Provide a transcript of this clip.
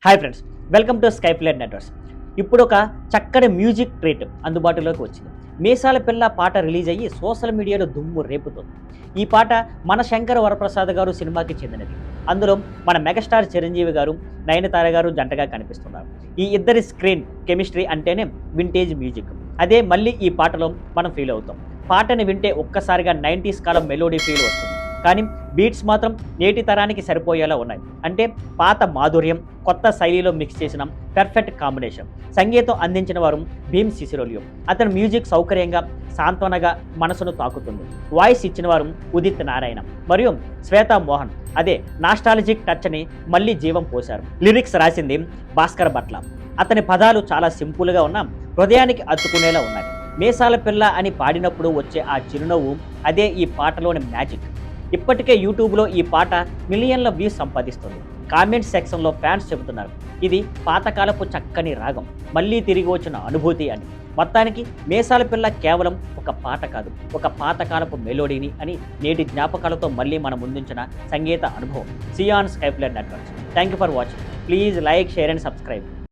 Hi friends, welcome to Skypelight networks. ఇప్పుడు ఒక చక్కటి మ్యూజిక్ ట్రీట్ అందుబాటులోకి వచ్చింది. మీసాల పిల్ల పాట రిలీజ్ అయ్యి సోషల్ మీడియాలో దుమ్ము రేపుతుంది. ఈ పాట మన శంకర వరప్రసాద్ గారు సినిమాకి చెందినది. అందులో మన మెగాస్టార్ చిరంజీవి గారు, నయనతార గారు జంటగా కనిపిస్తున్నారు. ఈ ఇద్దరి స్క్రీన్ కెమిస్ట్రీ అంటేనే వింటేజ్ మ్యూజిక్. అదే మళ్ళీ ఈ పాటలో మనం ఫీల్ అవుతాం. పాటని వింటే ఒక్కసారిగా 90s కాలం మెలోడీ ఫీల్ వస్తుంది. కానీ బీట్స్ మాత్రం నేటి తరానికి సరిపోయేలా ఉన్నాయి. అంటే పాత మాధుర్యం కొత్త శైలిలో మిక్స్ చేసిన పెర్ఫెక్ట్ కాంబినేషన్. సంగీతం అందించిన వారు భీమ్ సిసిరోలియో. అతని మ్యూజిక్ సౌకర్యంగా సాంత్వనగా మనసును తాకుతుంది. వాయిస్ ఇచ్చిన వారు ఉదిత్ నారాయణ మరియు శ్వేతా మోహన్. అదే నాస్టాలజిక్ టచ్ని మళ్ళీ జీవం పోశారు. లిరిక్స్ రాసింది భాస్కర్ భట్ల. అతని పదాలు చాలా సింపుల్గా ఉన్న హృదయానికి అత్తుకునేలా ఉన్నాయి. మీసాల పిల్ల అని పాడినప్పుడు వచ్చే ఆ చిరునవ్వు అదే ఈ పాటలోని మ్యాజిక్. ఇప్పటికే యూట్యూబ్లో ఈ పాట మిలియన్ల వ్యూస్ సంపాదిస్తుంది. కామెంట్ సెక్షన్లో ఫ్యాన్స్ చెబుతున్నారు, ఇది పాతకాలపు చక్కని రాగం, మళ్ళీ తిరిగి వచ్చిన అనుభూతి అని. మొత్తానికి మీసాల పిల్ల కేవలం ఒక పాట కాదు, ఒక పాతకాలపు మెలోడీని అని నేటి జ్ఞాపకాలతో మళ్ళీ మన ముందుంచిన సంగీత అనుభవం. సియాన్ Skypelight networks. Thank you for watching. Please like, share and subscribe.